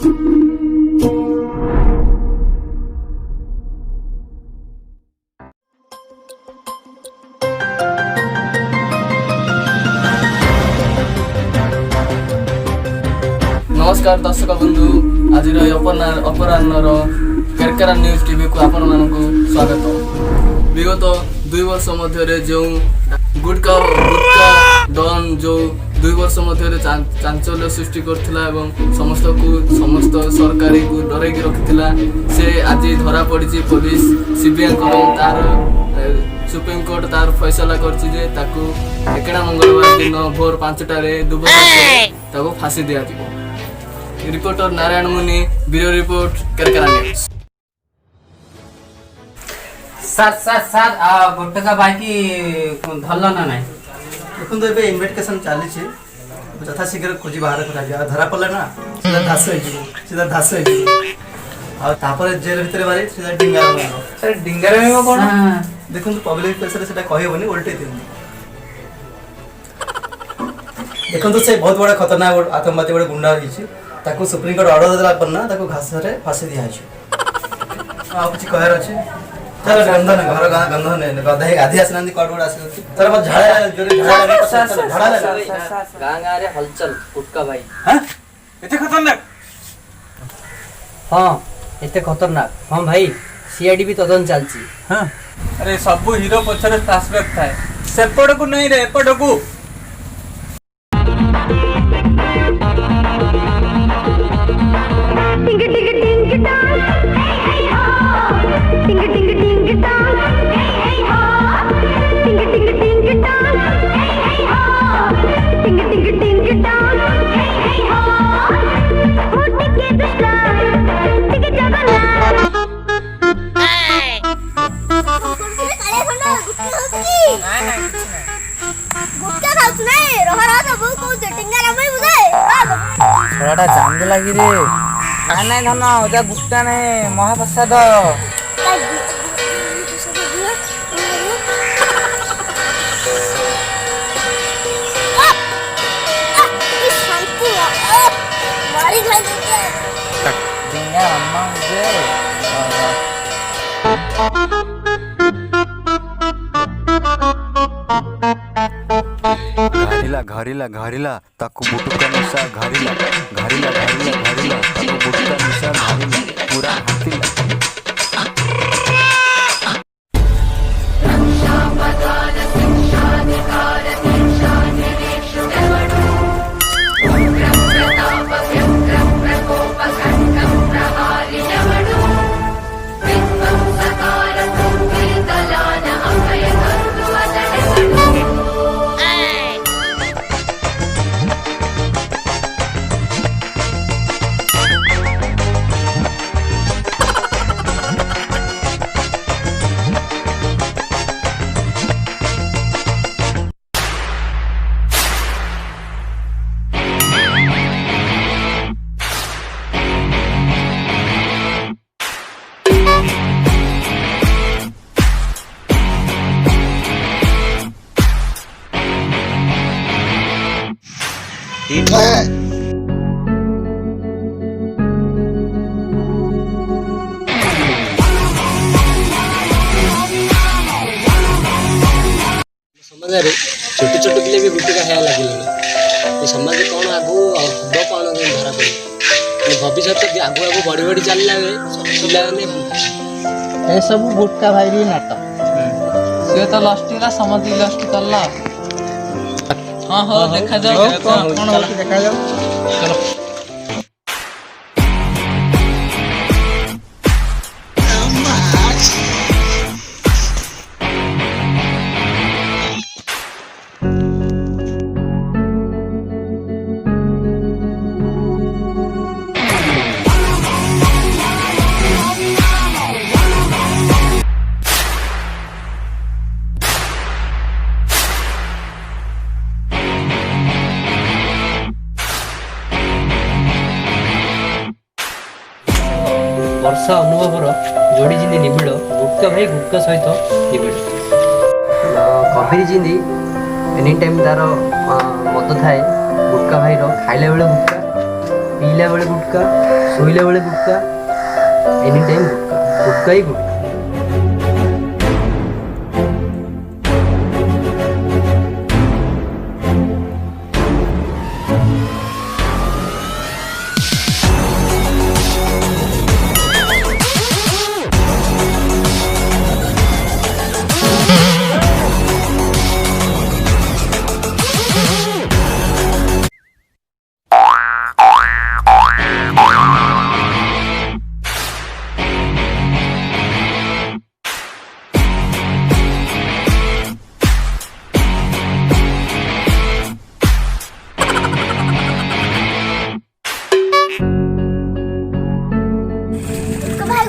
नमस्कार दर्शक बंधु आज अपराह्न केरकेरा न्यूज टीवी को आपण मानकु स्वागत। विगत 2 वर्ष मध्य जो गुटका डन जो 2 वर्ष मध्य चांचल्य सृष्टि करथिला एवं समस्त सरकारी को डरैकी रखिथिला से आज धरा पड़ी पुलिस सीबीआई तार सुप्रीम कोर्ट तार फैसला करछि जे ताकू एकेडा मंगलवार दिन भोर 5टारे दुबई फांसी दिया दिबो। रिपोर्टर नारायण मुनि ब्यूरो रिपोर्ट केरकेरा न्यूज। सर गुटका बाकी धरल ना नहीं देखो ए इन्वेस्टिगेशन चली यथा शीघ्र खोजी बाहर कर धरा पड़े ना सीधा धास हो जेल भितर बारी सीधा डिंगार डिंगार में कौन देखो पब्लिक प्लेस से कहबनी उल्टे देखो से बहुत बड़ा खतरनाक आतंकवादी गोटे गुंडा होती सुप्रीम कोर्ट ऑर्डर देला पर ना घास फांसी दिया किसी कहर अच्छे चल गंधन घर गंधन गधा गाधी आसना कट गोटे आस तर झाड़ा जोरे झाड़ा गाँ रे हलचल गुटका भाई एते खतरनाक हाँ एते खतरनाक हाँ भाई सीआईडी भी तदन चलची हाँ अरे सब हीरो पछरे फ्लैशबैक थाए सेपड़ को नहीं रे एपड़ को चांद लगी रे नहीं धन ओजा गुटका नहीं महाप्रसाद घरिला घरिला ताकू बुटुका निशा घरिला घरिला घरिला घरिला ताकू बुटुका निशा घरिला पूरा हाथिला समाज छोटे छोटे पिले भी गुटका खाया लगे समाज कौन आगु हम कौन धरा पड़े भविष्य आगु आगु बढ़ी बढ़ी चलला पे सब गुटका भाई भी नाटक सी तो लस्टिला समझ लस्ट चलला हाँ हाँ देखा जाओ कौन होती देखा जाओ चलो वर्षा अनुभव जोड़ी जिंदी निबिड़ गुटका भाई गुटका सहित निबिड़ कबीर जिंदी एनी टाइम तार मत थाए गुटका भाई खाइला बेले गुटका ପିଇଲା ବେଳେ ଗୁଟକା, ଶୋଇଲା ବେଳେ ଗୁଟକା, ଏନି ଟାଇମ୍ ଗୁଟକା, ଗୁଟକା ହିଁ ଗୁଟକା।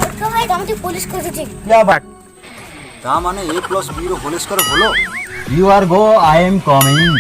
गुटका भाई हमके पुलिस कर दीजिए। ତା ମାନେ A+B ର ହୋଲ୍ ସ୍କୋୟାର ଭଲ। You are go, I am coming.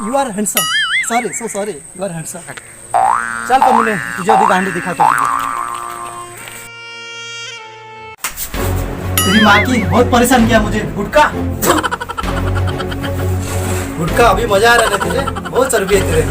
You are handsome. Sorry, so sorry. You are handsome. चल कमले तुझे अभी गांडी दिखाता हूँ। तेरी माँ की बहुत परेशान किया मुझे। गुटका गुटका अभी मजा आ रहा है तुझे, बहुत चर्बी है तेरे।